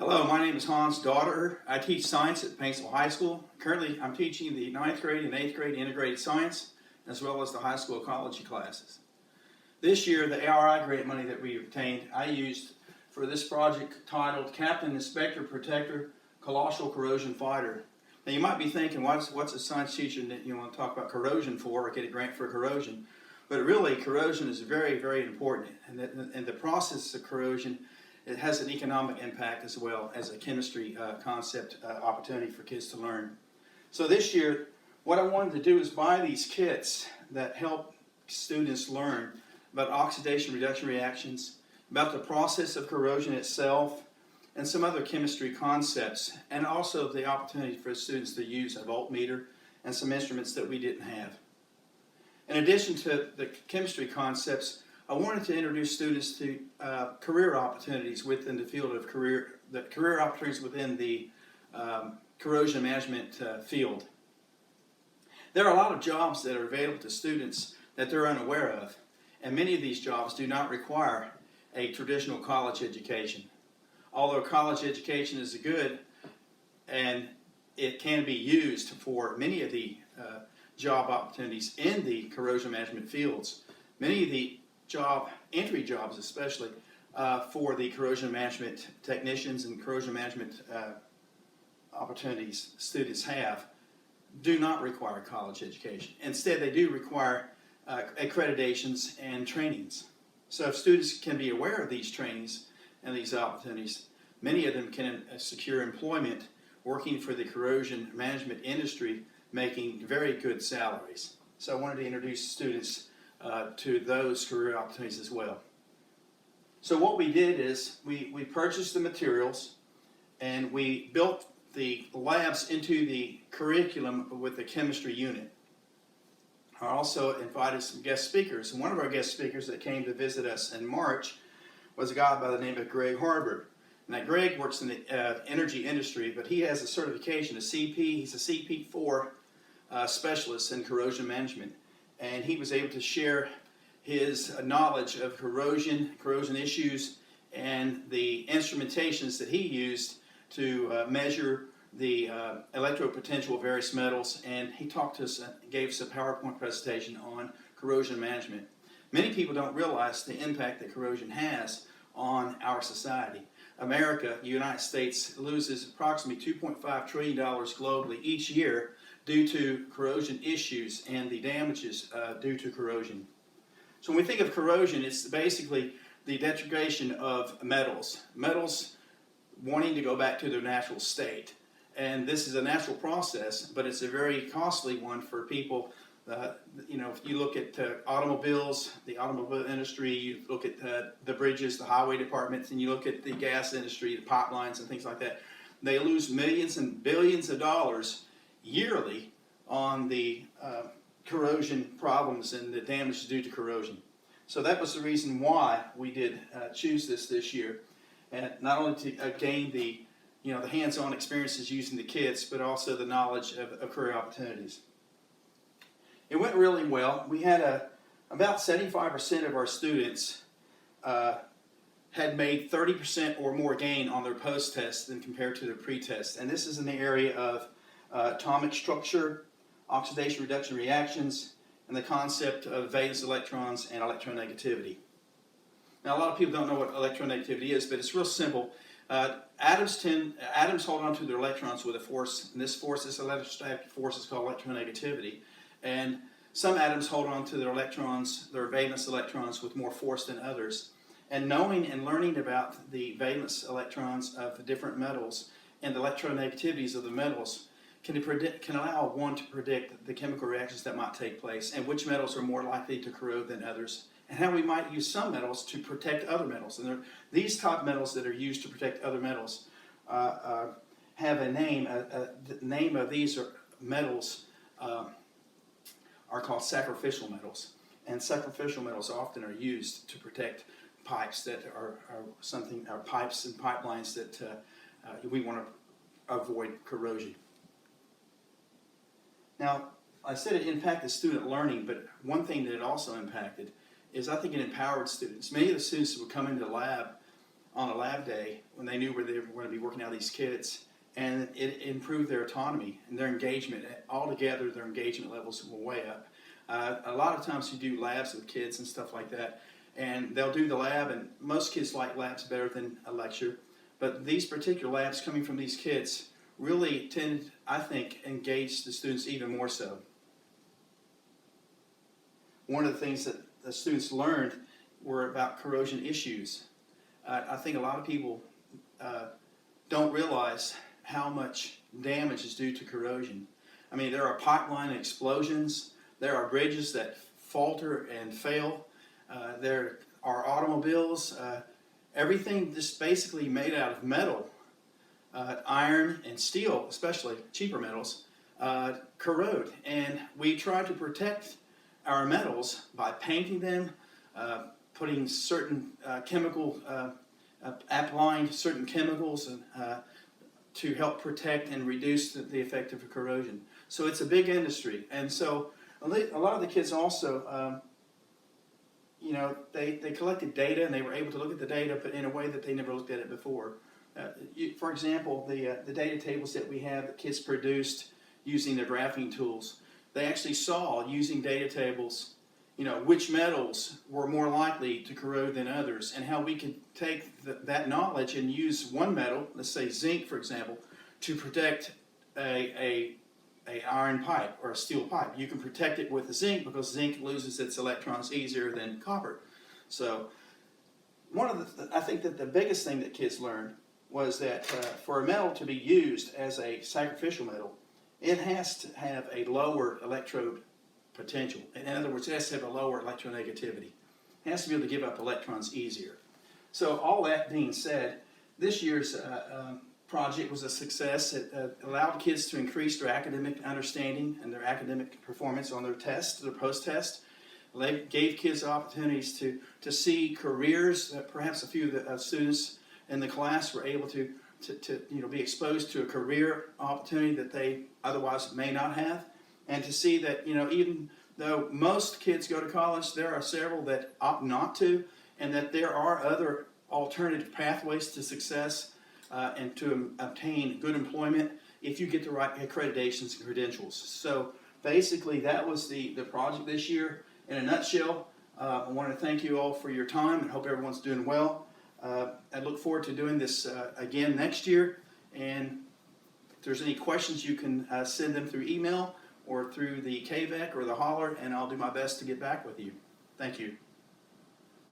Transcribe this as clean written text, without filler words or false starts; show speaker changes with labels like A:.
A: Hello, my name is Doderer. I teach science at Paintsville High School. Currently, I'm teaching the 9th grade and 8th grade integrated science, as well as the high school ecology classes. This year, the ARI grant money that we obtained, I used for this project titled Captain Inspector Protector Colossal Corrosion Fighter. Now, you might be thinking, what's a science teacher that you want to talk about corrosion for, or get a grant for corrosion? But really, corrosion is very, very important, and the process of corrosion, it has an economic impact as well as a chemistry concept opportunity for kids to learn. So this year, what I wanted to do is buy these kits that help students learn about oxidation reduction reactions, about the process of corrosion itself, and some other chemistry concepts, and also the opportunity for students to use a voltmeter and some instruments that we didn't have. In addition to the chemistry concepts, I wanted to introduce students to career opportunities within the field of career opportunities within the corrosion management field. There are a lot of jobs that are available to students that they're unaware of, and many of these jobs do not require a traditional college education. Although college education is good and it can be used for many of the job opportunities in the corrosion management fields, many of the entry jobs especially for the corrosion management technicians and corrosion management opportunities students have do not require college education. Instead, they do require accreditations and trainings. So if students can be aware of these trainings and these opportunities, many of them can secure employment working for the corrosion management industry, making very good salaries. So I wanted to introduce students to those career opportunities as well. So what we did is we purchased the materials and we built the labs into the curriculum with the chemistry unit. I also invited some guest speakers, and one of our guest speakers that came to visit us in March was a guy by the name of Greg Harbert. Now Greg works in the energy industry, but he has a certification, a CP. He's a CP4 specialist in corrosion management. And he was able to share his knowledge of corrosion issues, and the instrumentations that he used to measure the electrode potential of various metals. And he talked to us, gave us a PowerPoint presentation on corrosion management. Many people don't realize the impact that corrosion has on our society. America, the United States, loses approximately $2.5 trillion globally each year due to corrosion issues and the damages due to corrosion. So when we think of corrosion, it's basically the degradation of metals wanting to go back to their natural state. And this is a natural process, but it's a very costly one for people. If you look at automobiles, the automobile industry, you look at the bridges, the highway departments, and you look at the gas industry, the pipelines and things like that, they lose millions and billions of dollars yearly on the corrosion problems and the damage due to corrosion. So that was the reason why we did choose this year, and not only to gain the hands-on experiences using the kits, but also the knowledge of career opportunities. It went really well. We had about 75% of our students had made 30% or more gain on their post-test than compared to their pre-test, and this is in the area of atomic structure, oxidation reduction reactions, and the concept of valence electrons and electronegativity. Now, a lot of people don't know what electronegativity is, but it's real simple. Atoms hold on to their electrons with a force, and this electrostatic force is called electronegativity. And some atoms hold on to their electrons, their valence electrons, with more force than others. And knowing and learning about the valence electrons of the different metals and the electronegativities of the metals can allow one to predict the chemical reactions that might take place and which metals are more likely to corrode than others, and how we might use some metals to protect other metals. And these top metals that are used to protect other metals have a name. The name of these metals are called sacrificial metals, and sacrificial metals often are used to protect pipes that are pipes and pipelines that we want to avoid corrosion. Now, I said it impacted student learning, but one thing that it also impacted is I think it empowered students. Many of the students that would come into the lab on a lab day when they knew where they were going to be working out these kids, and it improved their autonomy and their engagement. Altogether, their engagement levels were way up. A lot of times you do labs with kids and stuff like that, and they'll do the lab, and most kids like labs better than a lecture, but these particular labs coming from these kids really tend, I think, engage the students even more so. One of the things that the students learned were about corrosion issues. I think a lot of people don't realize how much damage is due to corrosion. I mean, there are pipeline explosions, there are bridges that falter and fail, there are automobiles, everything just basically made out of metal, iron and steel, especially cheaper metals, corrode. And we try to protect our metals by painting them, putting certain applying certain chemicals to help protect and reduce the effect of corrosion. So it's a big industry, and so a lot of the kids also, they collected data and they were able to look at the data, but in a way that they never looked at it before. For example, the data tables that we have that kids produced using their graphing tools, they actually saw using data tables, which metals were more likely to corrode than others, and how we could take that knowledge and use one metal, let's say zinc for example, to protect a iron pipe or a steel pipe. You can protect it with the zinc because zinc loses its electrons easier than copper. So I think that the biggest thing that kids learned was that for a metal to be used as a sacrificial metal, it has to have a lower electrode potential. In other words, it has to have a lower electronegativity. It has to be able to give up electrons easier. So all that being said, this year's project was a success. It allowed kids to increase their academic understanding and their academic performance on their test, their post-test. They gave kids opportunities to see careers that perhaps a few of the students in the class were able to be exposed to a career opportunity that they otherwise may not have, and to see that even though most kids go to college, there are several that opt not to, and that there are other alternative pathways to success and to obtain good employment if you get the right accreditations and credentials. So basically that was the project this year in a nutshell. I want to thank you all for your time and hope everyone's doing well. I look forward to doing this again next year, and if there's any questions you can send them through email or through the KVEC or the holler, and I'll do my best to get back with you. Thank you.